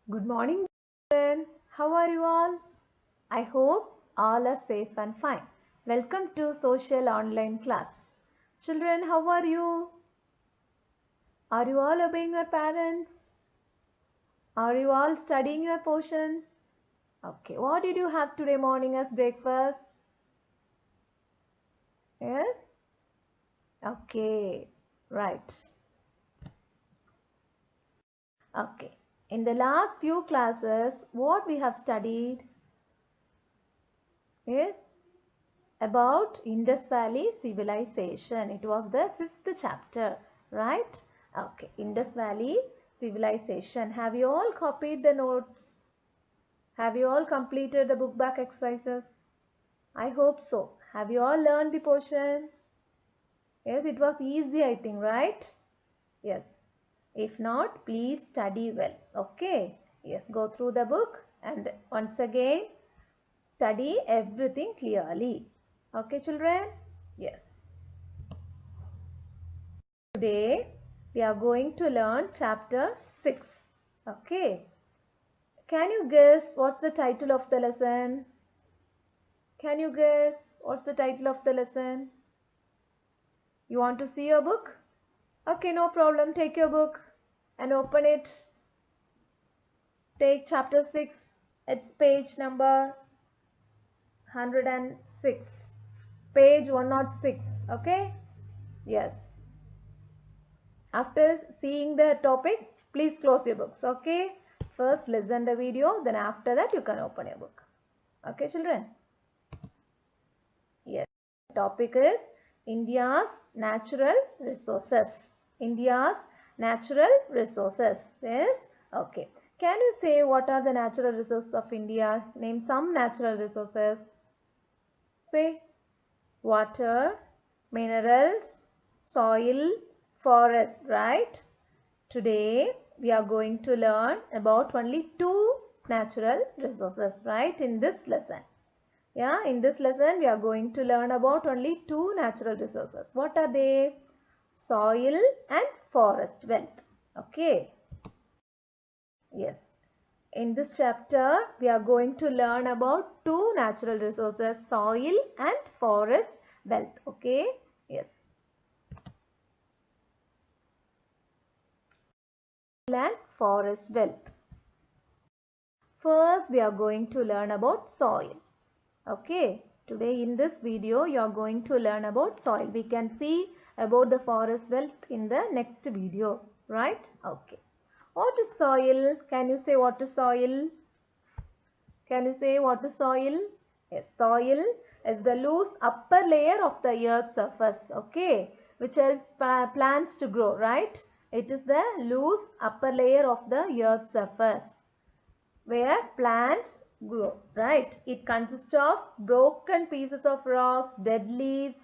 Good morning, children. How are you all? I hope all are safe and fine. Welcome to social online class. Children, how are you? Are you all obeying your parents? Are you all studying your portion? Okay, what did you have today morning as breakfast? Yes? Okay, right. Okay. In the last few classes, what we have studied is about Indus Valley civilization. It was the fifth chapter, right? Okay, Indus Valley civilization. Have you all copied the notes? Have you all completed the book back exercises? I hope so. Have you all learned the portion? Yes, it was easy, I think, right? Yes. If not, please study well. Okay. Yes, go through the book and once again study everything clearly. Okay, children? Yes. Today we are going to learn chapter 6. Okay. Can you guess what's the title of the lesson? Can you guess what's the title of the lesson? You want to see your book? Okay, no problem. Take your book and open it. Take chapter 6. It's page number 106. Page 106. Okay? Yes. After seeing the topic, please close your books. Okay? First listen the video, then after that you can open your book. Okay, children? Yes. The topic is India's natural resources. India's natural resources. Yes? Okay. Can you say what are the natural resources of India? Name some natural resources. Say water, minerals, soil, forest, right? Today we are going to learn about only two natural resources, right, in this lesson. Yeah, in this lesson we are going to learn about only two natural resources. What are they? Soil and forest wealth. Okay. Yes. In this chapter we are going to learn about two natural resources, soil and forest wealth. Okay. Yes. And forest wealth. First we are going to learn about soil. Okay, today in this video you are going to learn about soil. We can see about the forest wealth in the next video, right? Okay. What is soil? Can you say what is soil? Can you say what is soil? Yes, soil is the loose upper layer of the earth's surface, okay, which helps plants to grow, right? It is the loose upper layer of the earth's surface where plants grow, right? It consists of broken pieces of rocks, dead leaves,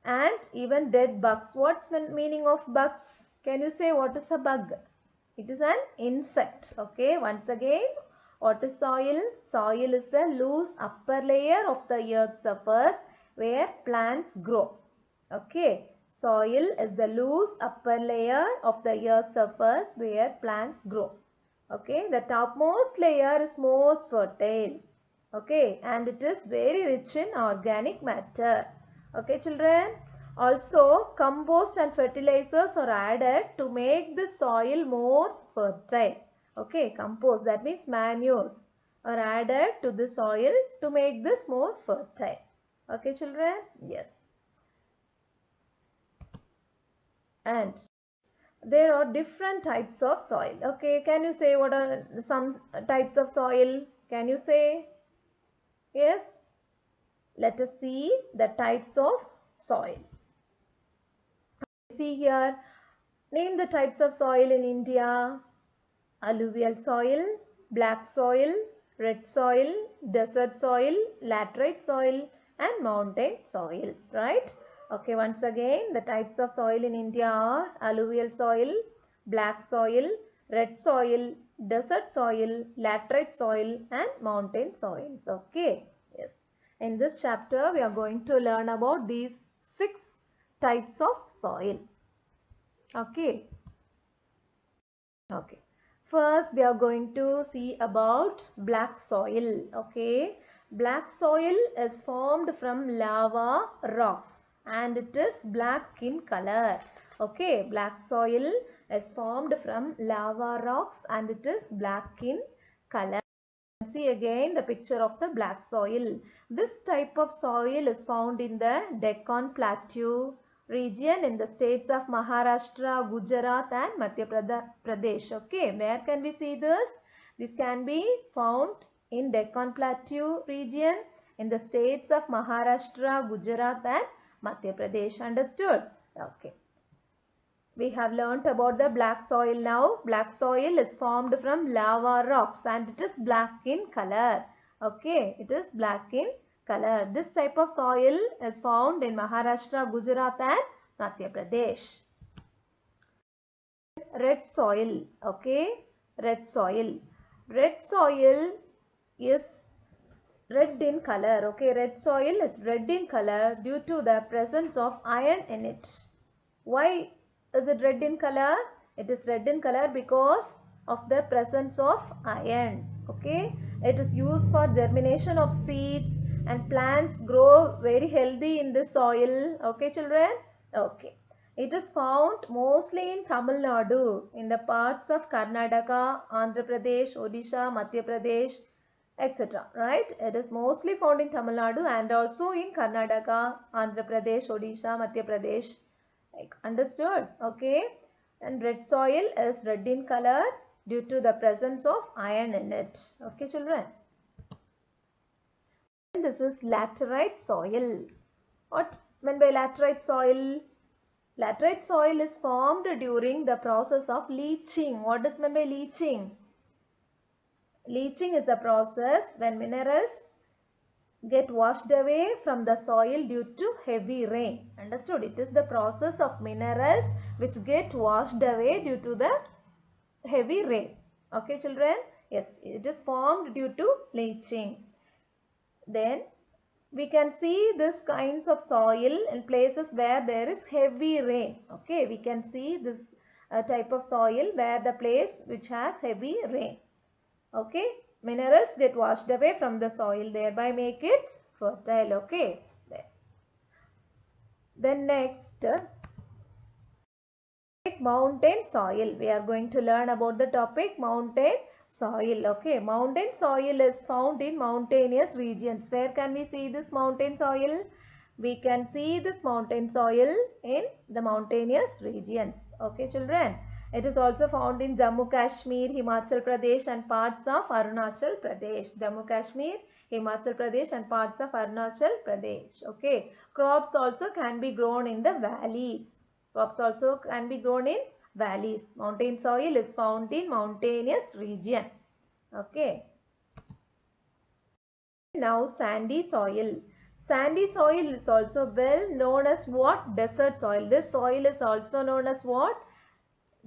and even dead bugs. What's the meaning of bugs? Can you say what is a bug? It is an insect. Okay, once again, what is soil? Soil is the loose upper layer of the earth's surface where plants grow. Okay, soil is the loose upper layer of the earth's surface where plants grow. Okay, the topmost layer is most fertile. Okay, and it is very rich in organic matter. Okay, children. Also, compost and fertilizers are added to make the soil more fertile. Okay, compost, that means manures, are added to the soil to make this more fertile. Okay, children? Yes. And there are different types of soil. Okay, can you say what are some types of soil? Can you say? Yes. Let us see the types of soil. See here, name the types of soil in India. Alluvial soil, black soil, red soil, desert soil, laterite soil and mountain soils, right? Okay, once again, the types of soil in India are alluvial soil, black soil, red soil, desert soil, laterite soil and mountain soils. Okay, yes. In this chapter, we are going to learn about these 6 types of soil. Okay. Okay. First, we are going to see about black soil. Okay, black soil is formed from lava rocks and it is black in color. Okay, black soil is formed from lava rocks and it is black in color. See again the picture of the black soil. This type of soil is found in the Deccan Plateau region in the states of Maharashtra, Gujarat and Madhya Pradesh. Okay, where can we see this? This can be found in Deccan Plateau region in the states of Maharashtra, Gujarat and Madhya Pradesh. Understood? Okay. We have learnt about the black soil now. Black soil is formed from lava rocks and it is black in color. Okay, it is black in color. This type of soil is found in Maharashtra, Gujarat and Madhya Pradesh. Red soil. Okay, red soil. Red soil is red in color. Okay, red soil is red in color due to the presence of iron in it. Why is it red in color? It is red in color because of the presence of iron. Okay, it is used for germination of seeds and plants grow very healthy in this soil. Okay, children. Okay, it is found mostly in Tamil Nadu, in the parts of Karnataka, Andhra Pradesh, Odisha, Madhya Pradesh, etc. Right? It is mostly found in Tamil Nadu and also in Karnataka, Andhra Pradesh, Odisha, Madhya Pradesh. Understood? Okay. And red soil is red in color due to the presence of iron in it. Okay, children. And this is laterite soil. What's meant by laterite soil? Laterite soil is formed during the process of leaching. What is meant by leaching? Leaching is a process when minerals get washed away from the soil due to heavy rain. Understood? It is the process of minerals which get washed away due to the heavy rain. Okay, children? Yes, it is formed due to leaching. Then we can see this kinds of soil in places where there is heavy rain. Okay, we can see this type of soil where the place which has heavy rain. Okay, minerals get washed away from the soil, thereby make it fertile. Okay, then next, mountain soil. We are going to learn about the topic mountain soil. Okay, mountain soil is found in mountainous regions. Where can we see this mountain soil? We can see this mountain soil in the mountainous regions. Okay, children. It is also found in Jammu Kashmir, Himachal Pradesh and parts of Arunachal Pradesh. Jammu Kashmir, Himachal Pradesh and parts of Arunachal Pradesh. Okay. Crops also can be grown in the valleys. Crops also can be grown in valleys. Mountain soil is found in mountainous region. Okay. Now sandy soil. Sandy soil is also well known as what? Desert soil. This soil is also known as what?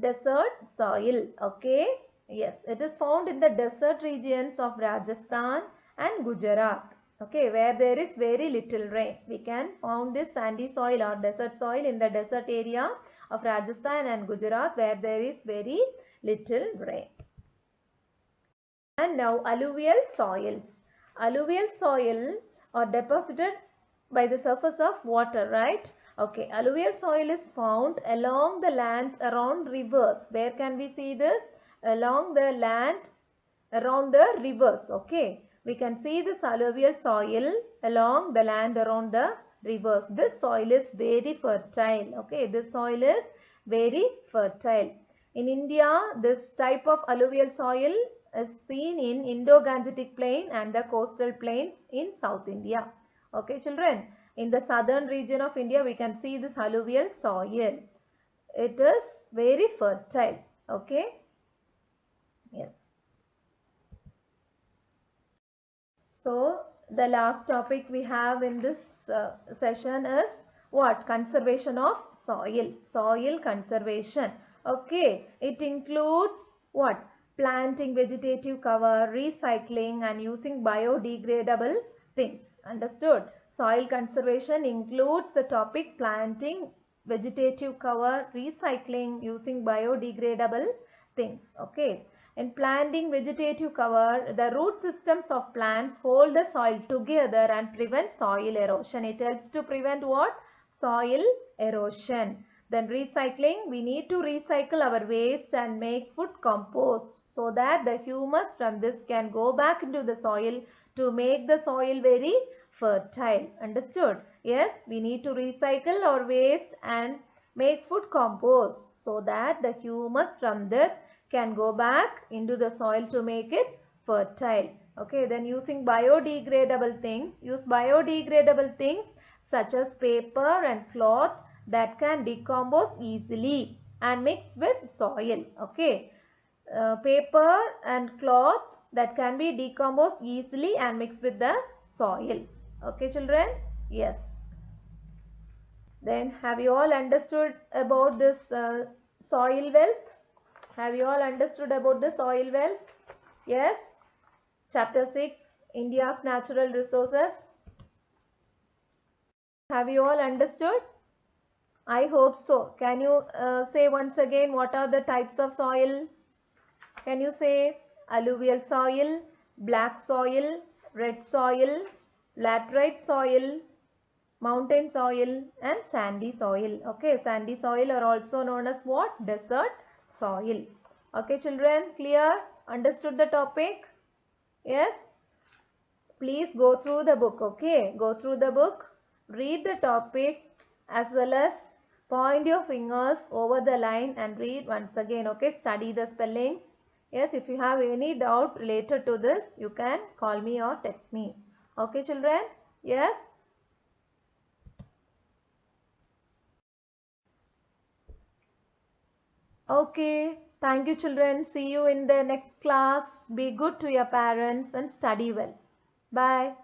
Desert soil. Okay, yes, it is found in the desert regions of Rajasthan and Gujarat. Okay, where there is very little rain. We can found this sandy soil or desert soil in the desert area of Rajasthan and Gujarat where there is very little rain. And now alluvial soils. Alluvial soil are deposited by the surface of water, right? Okay, alluvial soil is found along the land around rivers. Where can we see this? Along the land around the rivers. Okay, we can see this alluvial soil along the land around the rivers. This soil is very fertile. Okay, this soil is very fertile. In India, this type of alluvial soil is seen in Indo-Gangetic plain and the coastal plains in South India. Okay, children. In the southern region of India, we can see this alluvial soil. It is very fertile. Okay. Yes. So, the last topic we have in this session is what? Conservation of soil. Soil conservation. Okay. It includes what? Planting vegetative cover, recycling and using biodegradable things. Understood? Soil conservation includes the topic planting, vegetative cover, recycling, using biodegradable things. Okay. In planting vegetative cover, the root systems of plants hold the soil together and prevent soil erosion. It helps to prevent what? Soil erosion. Then recycling, we need to recycle our waste and make food compost so that the humus from this can go back into the soil to make the soil very fertile. Understood? Yes, we need to recycle our waste and make food compost so that the humus from this can go back into the soil to make it fertile. Okay, then using biodegradable things, use biodegradable things such as paper and cloth that can decompose easily and mix with soil. Okay, paper and cloth that can be decomposed easily and mixed with the soil. Okay, children? Yes. Then have you all understood about this soil wealth? Have you all understood about the soil wealth? Yes. Chapter 6, India's natural resources. Have you all understood? I hope so. Can you say once again what are the types of soil? Can you say alluvial soil, black soil, red soil, laterite soil, mountain soil and sandy soil. Okay, sandy soil are also known as what? Desert soil. Okay, children, clear? Understood the topic? Yes? Please go through the book, okay? Go through the book, read the topic as well as point your fingers over the line and read once again, okay? Study the spellings. Yes, if you have any doubt related to this, you can call me or text me. Okay, children? Yes? Okay, thank you children. See you in the next class. Be good to your parents and study well. Bye.